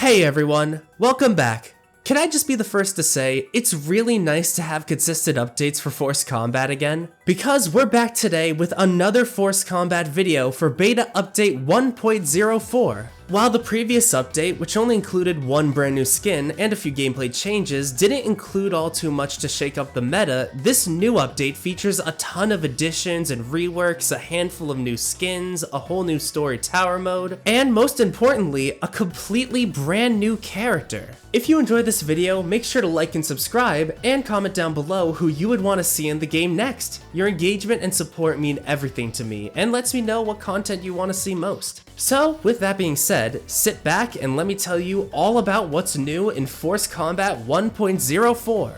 Hey everyone, welcome back. Can I just be the first to say, it's really nice to have consistent updates for Force Combat again? Because we're back today with another Force Combat video for Beta Update 1.04. While the previous update, which only included one brand new skin and a few gameplay changes, didn't include all too much to shake up the meta, this new update features a ton of additions and reworks, a handful of new skins, a whole new story tower mode, and most importantly, a completely brand new character. If you enjoyed this video, make sure to like and subscribe, and comment down below who you would want to see in the game next. Your engagement and support mean everything to me, and lets me know what content you want to see most. So, with that being said, sit back and let me tell you all about what's new in Force Combat 1.04.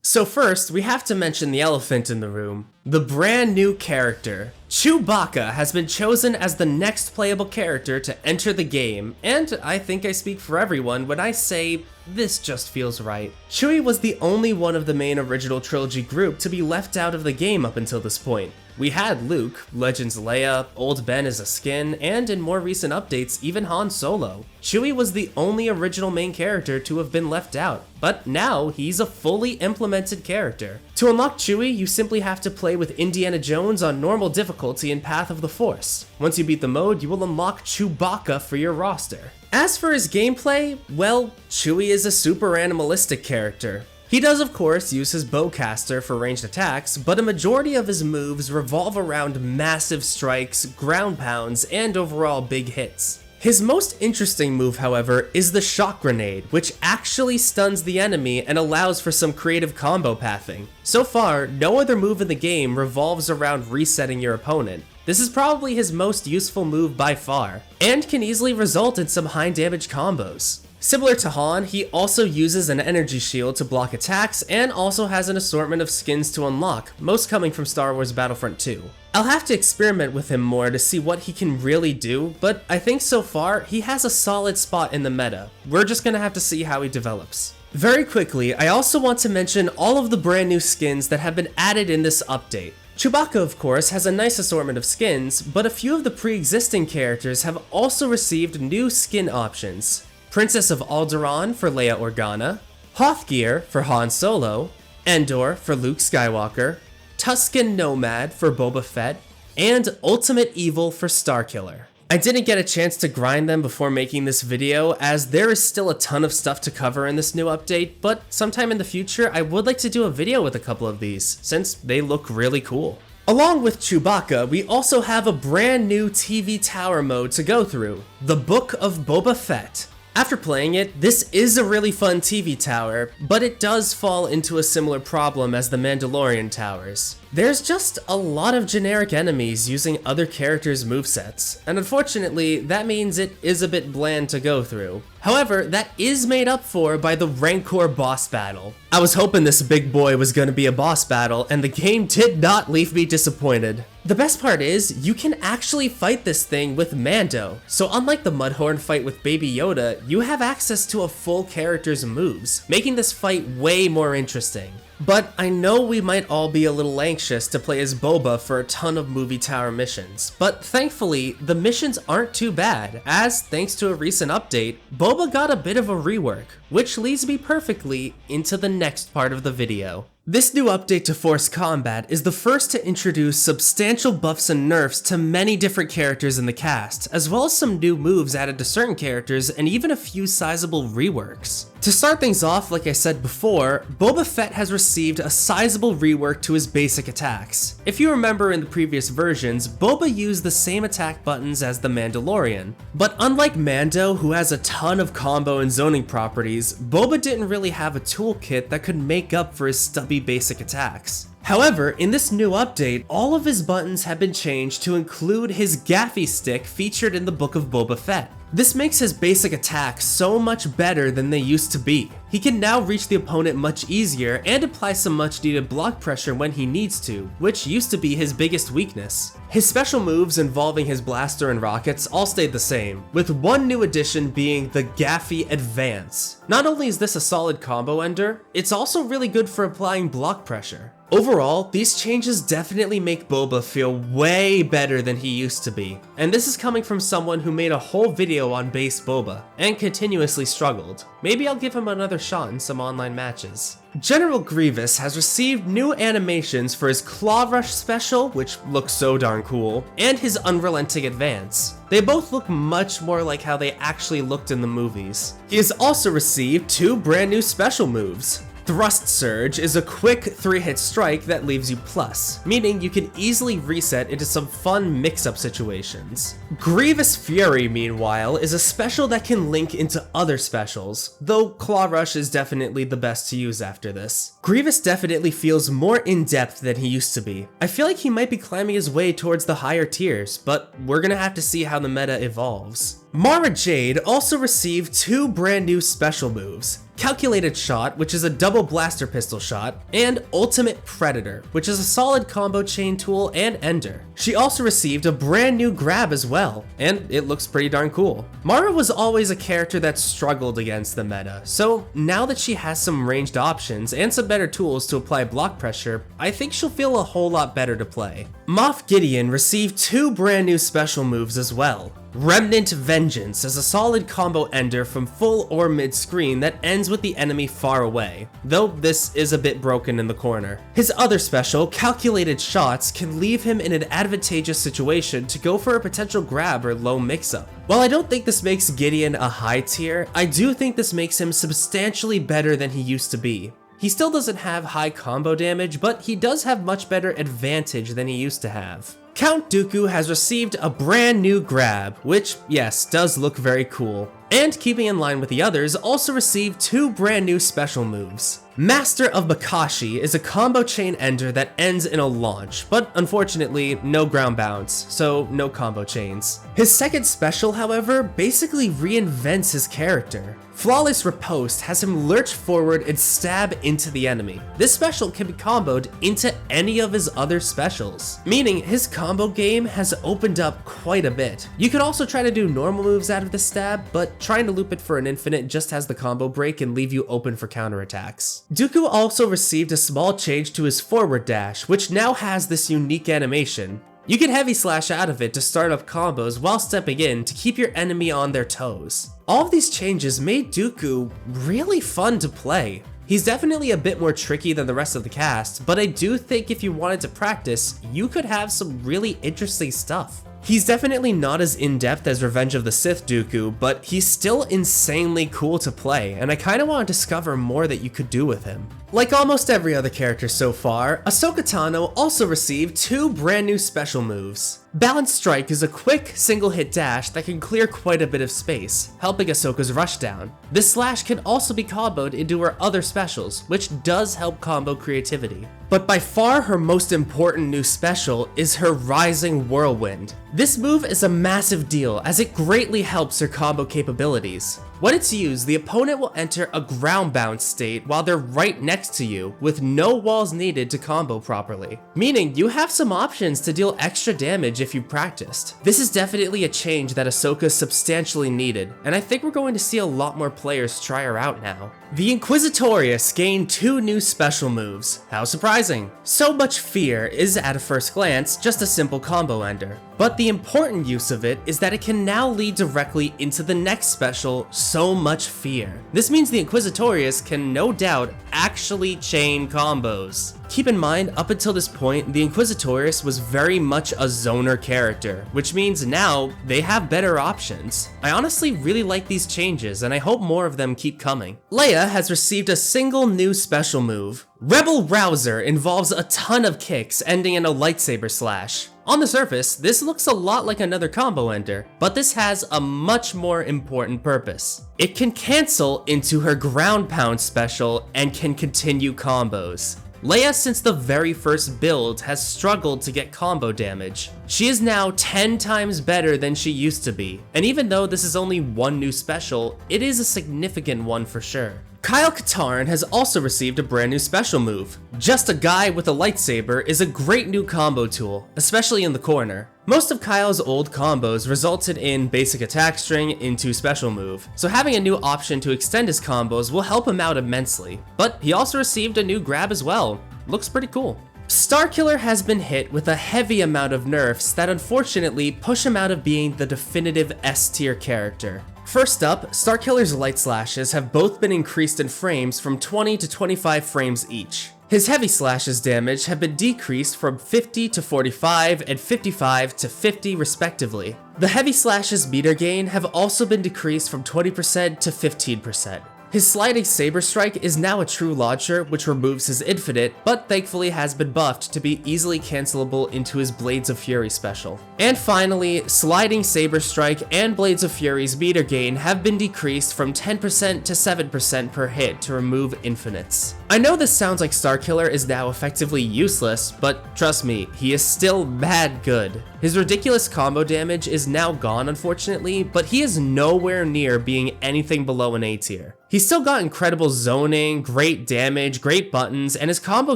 So first, we have to mention the elephant in the room. The brand new character. Chewbacca has been chosen as the next playable character to enter the game, and I think I speak for everyone when I say this just feels right. Chewie was the only one of the main original trilogy group to be left out of the game up until this point. We had Luke, Legends Leia, Old Ben as a skin, and in more recent updates, even Han Solo. Chewie was the only original main character to have been left out, but now he's a fully implemented character. To unlock Chewie, you simply have to play with Indiana Jones on normal difficulty in Path of the Force. Once you beat the mode, you will unlock Chewbacca for your roster. As for his gameplay, well, Chewie is a super animalistic character. He does of course use his bowcaster for ranged attacks, but a majority of his moves revolve around massive strikes, ground pounds, and overall big hits. His most interesting move, however, is the shock grenade, which actually stuns the enemy and allows for some creative combo pathing. So far, no other move in the game revolves around resetting your opponent. This is probably his most useful move by far, and can easily result in some high damage combos. Similar to Han, he also uses an energy shield to block attacks and also has an assortment of skins to unlock, most coming from Star Wars Battlefront 2. I'll have to experiment with him more to see what he can really do, but I think so far he has a solid spot in the meta. We're just gonna have to see how he develops. Very quickly, I also want to mention all of the brand new skins that have been added in this update. Chewbacca, of course, has a nice assortment of skins, but a few of the pre-existing characters have also received new skin options. Princess of Alderaan for Leia Organa, Hothgear for Han Solo, Endor for Luke Skywalker, Tusken Nomad for Boba Fett, and Ultimate Evil for Starkiller. I didn't get a chance to grind them before making this video, as there is still a ton of stuff to cover in this new update, but sometime in the future I would like to do a video with a couple of these, since they look really cool. Along with Chewbacca, we also have a brand new TV tower mode to go through, the Book of Boba Fett. After playing it, this is a really fun TV tower, but it does fall into a similar problem as the Mandalorian towers. There's just a lot of generic enemies using other characters' movesets, and unfortunately, that means it is a bit bland to go through. However, that is made up for by the Rancor boss battle. I was hoping this big boy was gonna be a boss battle, and the game did not leave me disappointed. The best part is, you can actually fight this thing with Mando, so unlike the Mudhorn fight with Baby Yoda, you have access to a full character's moves, making this fight way more interesting. But I know we might all be a little anxious to play as Boba for a ton of movie tower missions, but thankfully, the missions aren't too bad, as thanks to a recent update, Boba got a bit of a rework, which leads me perfectly into the next part of the video. This new update to Force Combat is the first to introduce substantial buffs and nerfs to many different characters in the cast, as well as some new moves added to certain characters and even a few sizable reworks. To start things off, like I said before, Boba Fett has received a sizable rework to his basic attacks. If you remember in the previous versions, Boba used the same attack buttons as the Mandalorian. But unlike Mando, who has a ton of combo and zoning properties, Boba didn't really have a toolkit that could make up for his stubby basic attacks. However, in this new update, all of his buttons have been changed to include his gaffy stick featured in the Book of Boba Fett. This makes his basic attacks so much better than they used to be. He can now reach the opponent much easier and apply some much needed block pressure when he needs to, which used to be his biggest weakness. His special moves involving his blaster and rockets all stayed the same, with one new addition being the Gaffy Advance. Not only is this a solid combo ender, it's also really good for applying block pressure. Overall, these changes definitely make Boba feel way better than he used to be, and this is coming from someone who made a whole video on base Boba, and continuously struggled. Maybe I'll give him another shot in some online matches. General Grievous has received new animations for his Claw Rush special, which looks so darn cool, and his Unrelenting Advance. They both look much more like how they actually looked in the movies. He has also received 2 brand new special moves. Thrust Surge is a quick 3-hit strike that leaves you plus, meaning you can easily reset into some fun mix-up situations. Grievous Fury, meanwhile, is a special that can link into other specials, though Claw Rush is definitely the best to use after this. Grievous definitely feels more in-depth than he used to be. I feel like he might be climbing his way towards the higher tiers, but we're gonna have to see how the meta evolves. Mara Jade also received 2 brand new special moves. Calculated Shot, which is a double blaster pistol shot, and Ultimate Predator, which is a solid combo chain tool and ender. She also received a brand new grab as well, and it looks pretty darn cool. Mara was always a character that struggled against the meta, so now that she has some ranged options and some better tools to apply block pressure, I think she'll feel a whole lot better to play. Moff Gideon received 2 brand new special moves as well. Remnant Vengeance is a solid combo ender from full or mid screen that ends with the enemy far away, though this is a bit broken in the corner. His other special, Calculated Shots, can leave him in an advantageous situation to go for a potential grab or low mix-up. While I don't think this makes Gideon a high tier, I do think this makes him substantially better than he used to be. He still doesn't have high combo damage, but he does have much better advantage than he used to have. Count Dooku has received a brand new grab, which, yes, does look very cool. And keeping in line with the others, also received 2 brand new special moves. Master of Makashi is a combo chain ender that ends in a launch, but unfortunately no ground bounce, so no combo chains. His second special, however, basically reinvents his character. Flawless Riposte has him lurch forward and stab into the enemy. This special can be comboed into any of his other specials, meaning his combo game has opened up quite a bit. You could also try to do normal moves out of the stab, but trying to loop it for an infinite just has the combo break and leave you open for counterattacks. Dooku also received a small change to his forward dash, which now has this unique animation. You can heavy slash out of it to start up combos while stepping in to keep your enemy on their toes. All of these changes made Dooku really fun to play. He's definitely a bit more tricky than the rest of the cast, but I do think if you wanted to practice, you could have some really interesting stuff. He's definitely not as in-depth as Revenge of the Sith Dooku, but he's still insanely cool to play, and I kinda want to discover more that you could do with him. Like almost every other character so far, Ahsoka Tano also received 2 brand new special moves. Balanced Strike is a quick, single-hit dash that can clear quite a bit of space, helping Ahsoka's rushdown. This slash can also be comboed into her other specials, which does help combo creativity. But by far her most important new special is her Rising Whirlwind. This move is a massive deal as it greatly helps her combo capabilities. When it's used, the opponent will enter a ground bounce state while they're right next to you, with no walls needed to combo properly. Meaning you have some options to deal extra damage if you practiced. This is definitely a change that Ahsoka substantially needed, and I think we're going to see a lot more players try her out now. The Inquisitorius gained 2 new special moves. How surprising! So Much Fear is, at a first glance, just a simple combo ender. But the important use of it is that it can now lead directly into the next special, So Much Fear. This means the Inquisitorius can no doubt actually chain combos. Keep in mind, up until this point, the Inquisitorius was very much a zoner character, which means now they have better options. I honestly really like these changes, and I hope more of them keep coming. Leia has received a single new special move. Rebel Rouser involves a ton of kicks ending in a lightsaber slash. On the surface, this looks a lot like another combo ender, but this has a much more important purpose. It can cancel into her ground pound special and can continue combos. Leia, since the very first build, has struggled to get combo damage. She is now 10 times better than she used to be, and even though this is only one new special, it is a significant one for sure. Kyle Katarn has also received a brand new special move. Just a Guy with a Lightsaber is a great new combo tool, especially in the corner. Most of Kyle's old combos resulted in basic attack string into special move, so having a new option to extend his combos will help him out immensely. But he also received a new grab as well. looks pretty cool. Starkiller has been hit with a heavy amount of nerfs that unfortunately push him out of being the definitive S-tier character. First up, Starkiller's light slashes have both been increased in frames from 20 to 25 frames each. His heavy slashes damage have been decreased from 50 to 45 and 55 to 50 respectively. The heavy slashes meter gain have also been decreased from 20% to 15%. His sliding saber strike is now a true launcher, which removes his infinite, but thankfully has been buffed to be easily cancelable into his Blades of Fury special. And finally, sliding saber strike and Blades of Fury's meter gain have been decreased from 10% to 7% per hit to remove infinites. I know this sounds like Starkiller is now effectively useless, but trust me, he is still mad good. His ridiculous combo damage is now gone unfortunately, but he is nowhere near being anything below an A tier. He's still got incredible zoning, great damage, great buttons, and his combo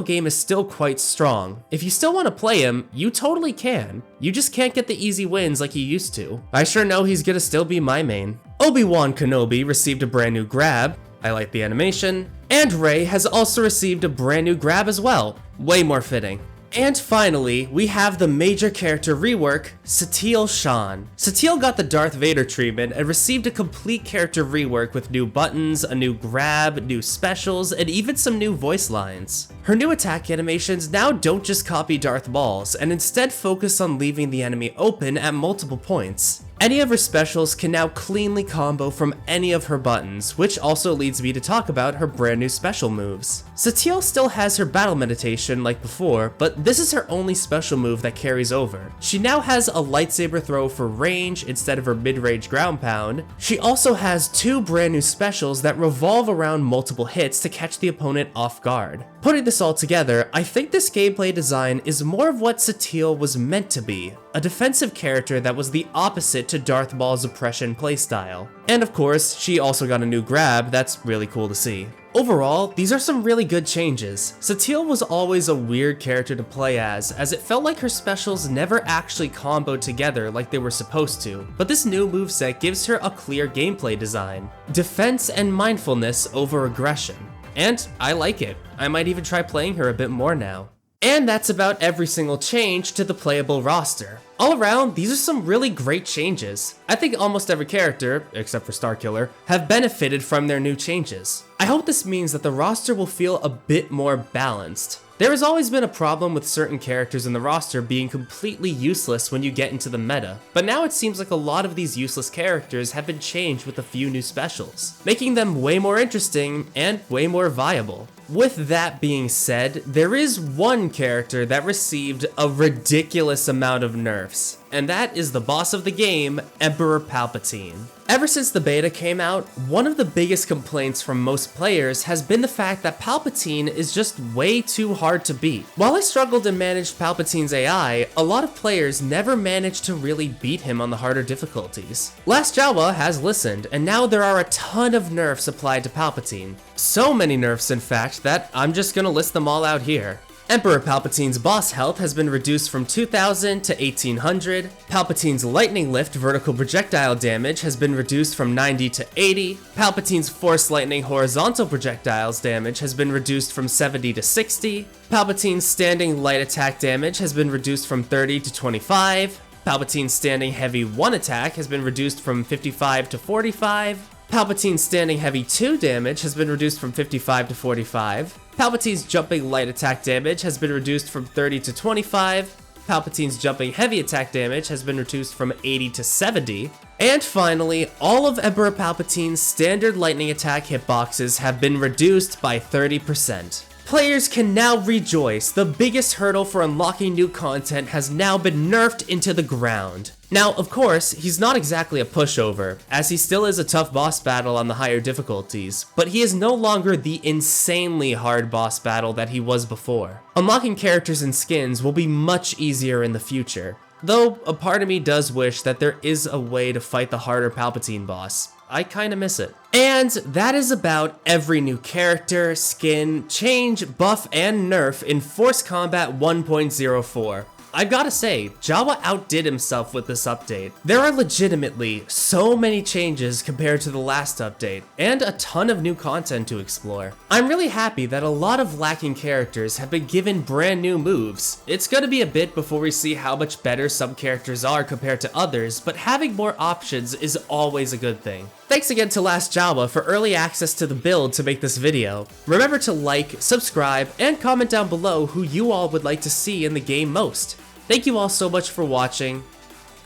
game is still quite strong. If you still want to play him, you totally can. You just can't get the easy wins like you used to. I sure know he's gonna still be my main. Obi-Wan Kenobi received a brand new grab. I like the animation. And Rey has also received a brand new grab as well. Way more fitting. And finally, we have the major character rework, Satele Shan. Satele got the Darth Vader treatment and received a complete character rework with new buttons, a new grab, new specials, and even some new voice lines. Her new attack animations now don't just copy Darth Maul's, and instead focus on leaving the enemy open at multiple points. Any of her specials can now cleanly combo from any of her buttons, which also leads me to talk about her brand new special moves. Satele still has her battle meditation like before, but this is her only special move that carries over. She now has a lightsaber throw for range instead of her mid-range ground pound. She also has two brand new specials that revolve around multiple hits to catch the opponent off guard. Putting this all together, I think this gameplay design is more of what Satele was meant to be, a defensive character that was the opposite to Darth Maul's oppression playstyle. And of course, she also got a new grab that's really cool to see. Overall, these are some really good changes. Satele was always a weird character to play as it felt like her specials never actually comboed together like they were supposed to, but this new moveset gives her a clear gameplay design. Defense and mindfulness over aggression. And I like it. I might even try playing her a bit more now. And that's about every single change to the playable roster. All around, these are some really great changes. I think almost every character, except for Starkiller, have benefited from their new changes. I hope this means that the roster will feel a bit more balanced. There has always been a problem with certain characters in the roster being completely useless when you get into the meta, but now it seems like a lot of these useless characters have been changed with a few new specials, making them way more interesting and way more viable. With that being said, there is one character that received a ridiculous amount of nerfs, and that is the boss of the game, Emperor Palpatine. Ever since the beta came out, one of the biggest complaints from most players has been the fact that Palpatine is just way too hard to beat. While I struggled and managed Palpatine's AI, a lot of players never managed to really beat him on the harder difficulties. LastJawa has listened, and now there are a ton of nerfs applied to Palpatine. So many nerfs in fact that I'm just gonna list them all out here. Emperor Palpatine's boss health has been reduced from 2000 to 1800. Palpatine's lightning lift vertical projectile damage has been reduced from 90 to 80. Palpatine's force lightning horizontal projectiles damage has been reduced from 70 to 60. Palpatine's standing light attack damage has been reduced from 30 to 25. Palpatine's standing heavy 1 attack has been reduced from 55 to 45. Palpatine's standing heavy 2 damage has been reduced from 55 to 45. Palpatine's jumping light attack damage has been reduced from 30 to 25. Palpatine's jumping heavy attack damage has been reduced from 80 to 70. And finally, all of Emperor Palpatine's standard lightning attack hitboxes have been reduced by 30%. Players can now rejoice. The biggest hurdle for unlocking new content has now been nerfed into the ground. Now, of course, he's not exactly a pushover, as he still is a tough boss battle on the higher difficulties, but he is no longer the insanely hard boss battle that he was before. Unlocking characters and skins will be much easier in the future, though a part of me does wish that there is a way to fight the harder Palpatine boss. I kinda miss it. And that is about every new character, skin, change, buff, and nerf in Force Combat 1.04. I've gotta say, Jawa outdid himself with this update. There are legitimately so many changes compared to the last update, and a ton of new content to explore. I'm really happy that a lot of lacking characters have been given brand new moves. It's gonna be a bit before we see how much better some characters are compared to others, but having more options is always a good thing. Thanks again to LastJawa for early access to the build to make this video. Remember to like, subscribe, and comment down below who you all would like to see in the game most. Thank you all so much for watching.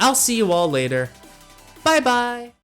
I'll see you all later. Bye bye!